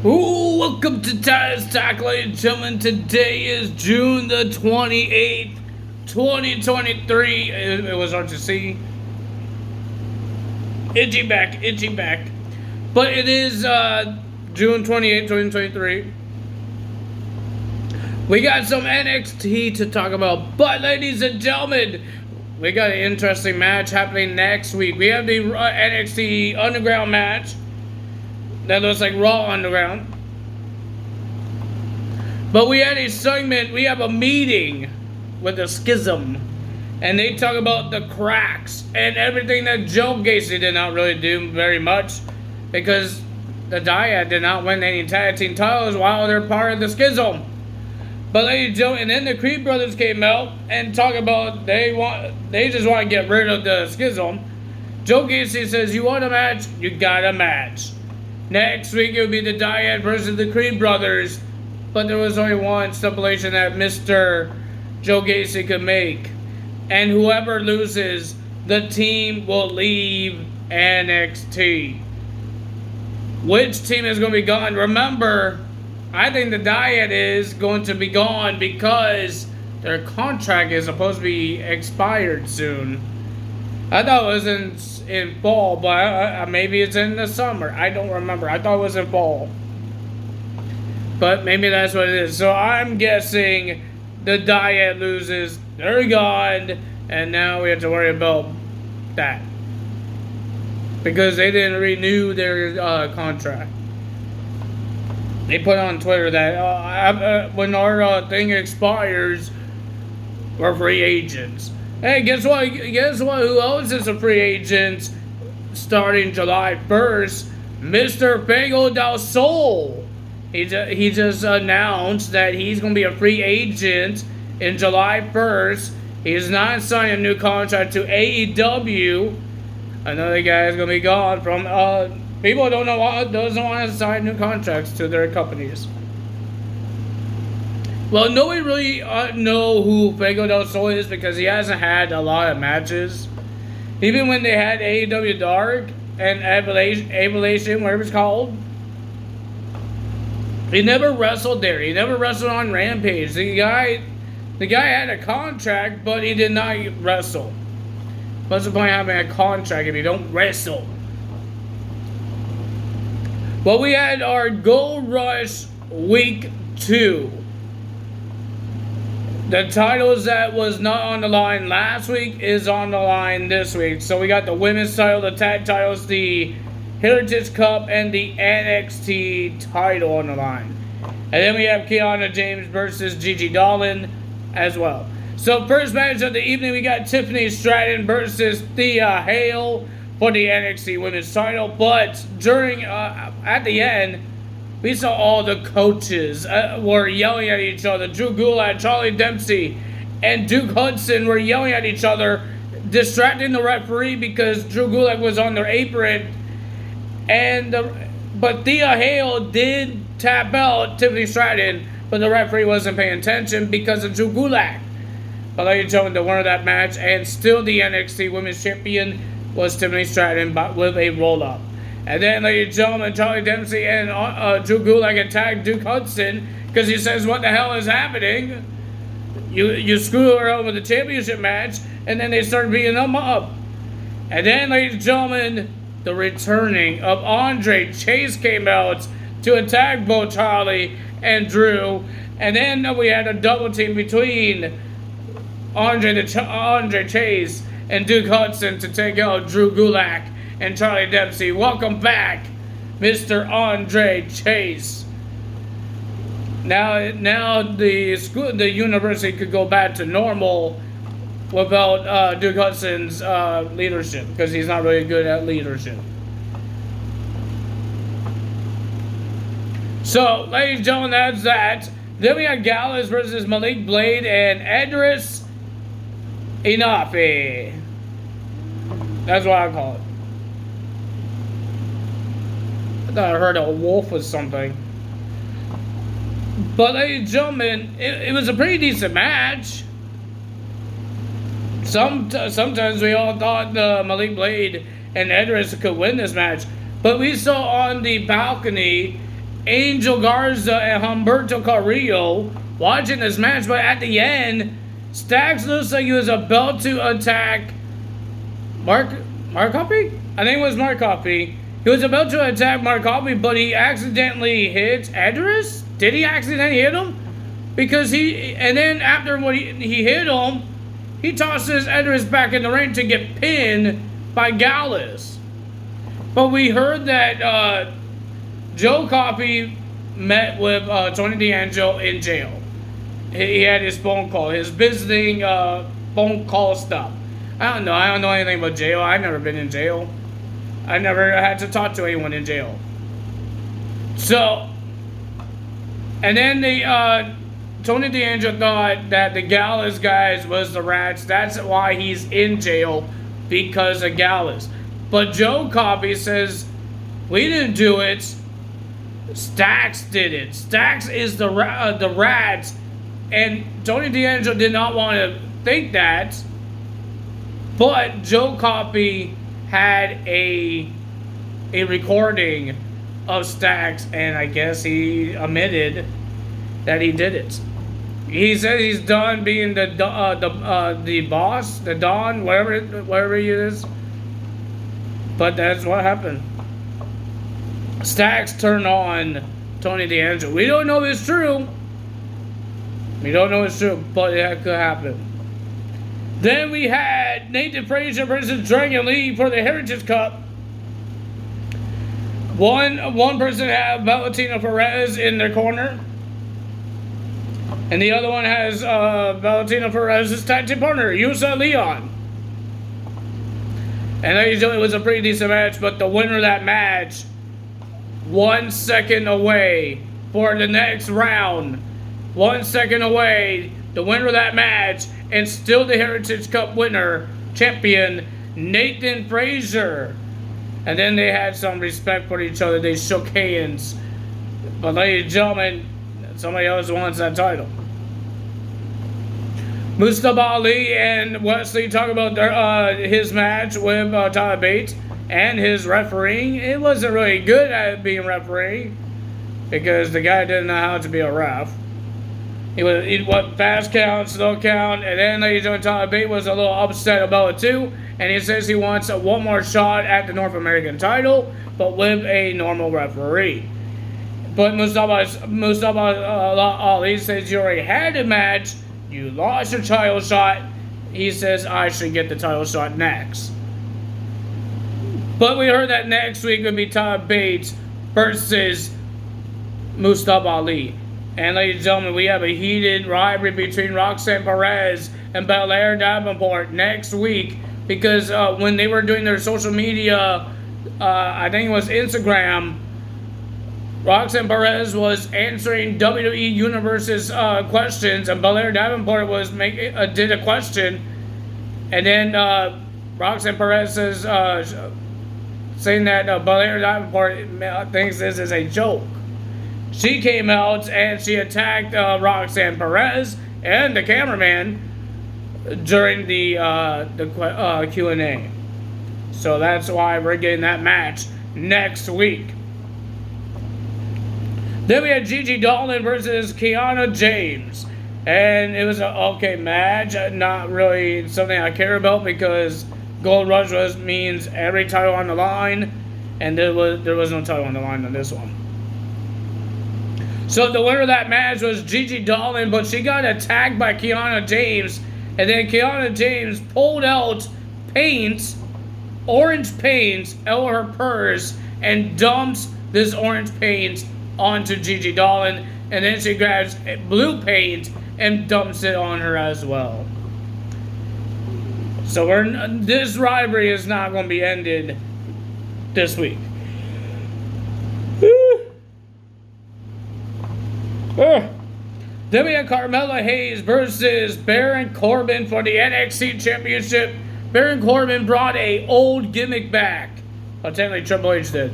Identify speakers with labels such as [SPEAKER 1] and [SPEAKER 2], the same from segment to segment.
[SPEAKER 1] Ooh, welcome to Taz Talk, ladies and gentlemen. Today is June the 28th, 2023. It was hard to see. Itchy back. But it is June 28th, 2023. We got some NXT to talk about. But, ladies and gentlemen, we got an interesting match happening next week. We have the NXT Underground match. That looks like Raw Underground. But we had a segment, we have a meeting with the Schism. And they talk about the cracks and everything that Joe Gacy did not really do very much. Because the Dyad did not win any tag team titles while they're part of the Schism. But ladies and gentlemen, and then the Creed brothers came out and talk about they just want to get rid of the Schism. Joe Gacy says, you want a match? You got a match. Next week, it will be the Dyad versus the Creed brothers. But there was only one stipulation that Mr. Joe Gacy could make. And whoever loses, the team will leave NXT. Which team is going to be gone? Remember, I think the Dyad is going to be gone because their contract is supposed to be expired soon. I thought it was in fall, but maybe it's in the summer. I don't remember. I thought it was in fall. But maybe that's what it is. So I'm guessing the Dyad loses. They're gone. And now we have to worry about that. Because they didn't renew their contract. They put on Twitter that when our thing expires, we're free agents. Hey, guess what? Who else is a free agent starting July 1st? Mr. Fango Del Sol. He just announced that he's going to be a free agent in July 1st. He's not signing a new contract to AEW. Another guy is going to be gone from... people doesn't want to sign new contracts to their companies. Well, nobody really know who Fango Del Sol is because he hasn't had a lot of matches. Even when they had AEW Dark and Evolution, whatever it's called, he never wrestled there. He never wrestled on Rampage. The guy had a contract, but he did not wrestle. What's the point of having a contract if you don't wrestle? Well, we had our Gold Rush Week 2. The titles that was not on the line last week is on the line this week. So we got the women's title, the tag titles, the Heritage Cup, and the NXT title on the line. And then we have Kiana James versus Gigi Dolan as well. So first match of the evening, we got Tiffany Stratton versus Thea Hale for the NXT women's title. But during, at the end, we saw all the coaches were yelling at each other. Drew Gulak, Charlie Dempsey, and Duke Hudson were yelling at each other, distracting the referee because Drew Gulak was on their apron. But Thea Hale did tap out Tiffany Stratton, but the referee wasn't paying attention because of Drew Gulak. But ladies and gentlemen, the winner of that match and still the NXT Women's Champion was Tiffany Stratton with a roll-up. And then, ladies and gentlemen, Charlie Dempsey and Drew Gulak attacked Duke Hudson because he says, what the hell is happening? You screw her over the championship match, and then they started beating them up. And then, ladies and gentlemen, the returning of Andre Chase came out to attack both Charlie and Drew. And then we had a double team between Andre Chase and Duke Hudson to take out Drew Gulak and Charlie Dempsey. Welcome back, Mr. Andre Chase. Now the university could go back to normal without Duke Hudson's leadership because he's not really good at leadership. So, ladies and gentlemen, that's that. Then we got Gallus versus Malik Blade and Edris Inafi. That's what I call it. I thought I heard a wolf or something. But ladies and gentlemen, it was a pretty decent match. Sometimes we all thought Malik Blade and Edris could win this match. But we saw on the balcony Angel Garza and Humberto Carrillo watching this match, but at the end, Stacks looks like he was about to attack Markopi? I think it was Markopi. He was about to attack Markopi, but he accidentally hit Edris? Did he accidentally hit him? Because and then after he hit him, he tosses Edris back in the ring to get pinned by Gallus. But we heard that Joe Coffey met with Tony D'Angelo in jail. He had his phone call, his visiting phone call stuff. I don't know anything about jail. I've never been in jail. I never had to talk to anyone in jail. So, and then Tony D'Angelo thought that the Gallus guys was the rats. That's why he's in jail, because of Gallus. But Joe Coffey says, we didn't do it. Stacks did it. Stacks is the rats. And Tony D'Angelo did not want to think that. But Joe Coffey had a recording of Stacks, and I guess he admitted that he did it. He said he's done being the boss, the Don, whatever he is. But that's what happened. Stacks turned on Tony D'Angelo. We don't know if it's true. We don't know if it's true, but it could happen. Then we had Nathan Frazier versus Dragon Lee for the Heritage Cup. One person had Valentina Perez in their corner, and the other one has Valentina Perez's tag team partner, Yusa Leon. And it was a pretty decent match, but the winner of that match, 1 second away for the next round. 1 second away, the winner of that match, and still the Heritage Cup winner, champion, Nathan Frazier. And then they had some respect for each other. They shook hands. But ladies and gentlemen, somebody else wants that title. Mustafa Ali and Wesley talk about his match with Tyler Bates and his refereeing. It wasn't really good at being referee because the guy didn't know how to be a ref. He went fast count, slow count, and then ladies and gentlemen, Tyler Bates was a little upset about it too, and he says he wants one more shot at the North American title, but with a normal referee. But Mustafa Ali says you already had a match, you lost your title shot. He says I should get the title shot next. But we heard that next week would be Tyler Bates versus Mustafa Ali. And ladies and gentlemen, we have a heated rivalry between Roxanne Perez and Belair Davenport next week, because when they were doing their social media, I think it was Instagram, Roxanne Perez was answering WWE Universe's questions, and Belair Davenport was did a question, and then Roxanne Perez says, saying that Belair Davenport thinks this is a joke. She came out and she attacked Roxanne Perez and the cameraman during the Q&A. So that's why we're getting that match next week. Then we had Gigi Dolan versus Kiana James. And it was an okay match. Not really something I care about because Gold Rush means every title on the line. And there was no title on the line on this one. So the winner of that match was Gigi Dolan, but she got attacked by Kiana James. And then Kiana James pulled out orange paint, out of her purse, and dumped this orange paint onto Gigi Dolan. And then she grabs blue paint and dumps it on her as well. So this rivalry is not going to be ended this week. Then we had Carmella Hayes versus Baron Corbin for the NXT Championship. Baron Corbin brought a old gimmick back. Well, technically Triple H did.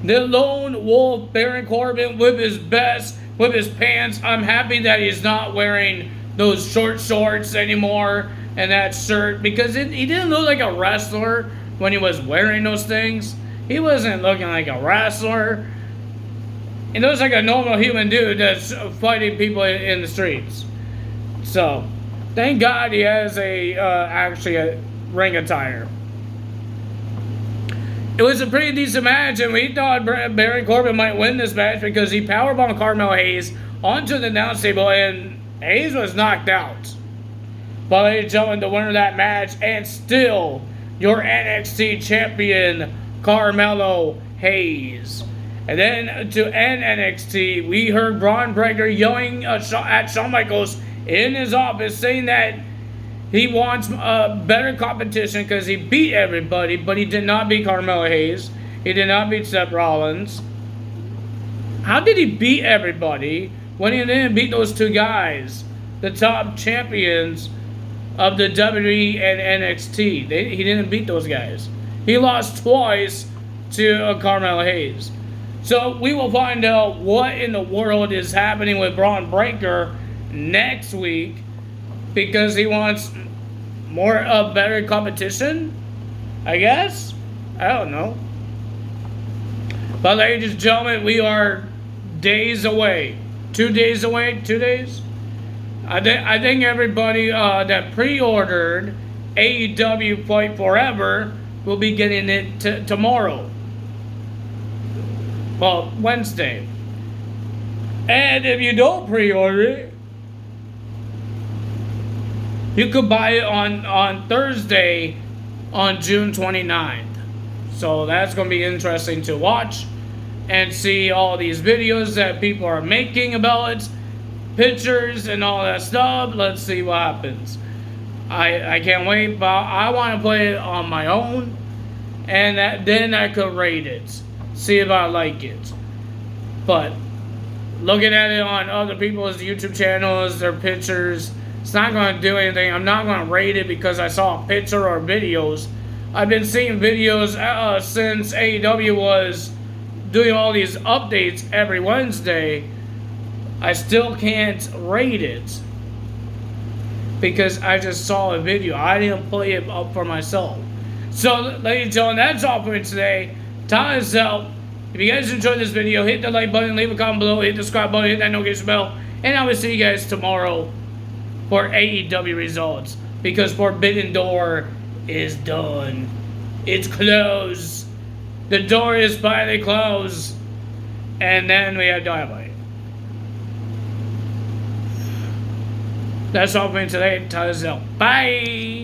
[SPEAKER 1] The Lone Wolf, Baron Corbin, with his pants. I'm happy that he's not wearing those short shorts anymore and that shirt, because he didn't look like a wrestler when he was wearing those things. He wasn't looking like a wrestler. He looks like a normal human dude that's fighting people in the streets. So, thank God he has actually a ring attire. It was a pretty decent match, and we thought Baron Corbin might win this match because he powerbombed Carmelo Hayes onto the announce table, and Hayes was knocked out. But ladies and gentlemen, the winner of that match, and still your NXT champion, Carmelo Hayes. And then to end NXT, we heard Braun Breaker yelling at Shawn Michaels in his office, saying that he wants better competition because he beat everybody, but he did not beat Carmelo Hayes. He did not beat Seth Rollins. How did he beat everybody when he didn't beat those two guys, the top champions of the WWE and NXT? He didn't beat those guys. He lost twice to Carmelo Hayes. So we will find out what in the world is happening with Braun Breaker next week, because he wants more better competition, I guess. I don't know. But ladies and gentlemen, we are days away. 2 days away. 2 days. I think everybody that pre-ordered AEW Fight Forever will be getting it tomorrow. Well, Wednesday. And if you don't pre-order it, you could buy it on Thursday on June 29th. So that's going to be interesting to watch and see all these videos that people are making about it, pictures and all that stuff. Let's see what happens. I can't wait, but I want to play it on my own, and then I could rate it. See if I like it. But looking at it on other people's YouTube channels, their pictures, it's not going to do anything. I'm not going to rate it because I saw a picture or videos. I've been seeing videos since AEW was doing all these updates every Wednesday. I still can't rate it because I just saw a video. I didn't play it up for myself. So, ladies and gentlemen, that's all for me today. Time is out. If you guys enjoyed this video, hit the like button, leave a comment below, hit the subscribe button, hit that notification bell, and I will see you guys tomorrow for AEW results, because Forbidden Door is done. It's closed. The door is finally closed. And then we have Dynamite. That's all for me today. Time is out. Bye.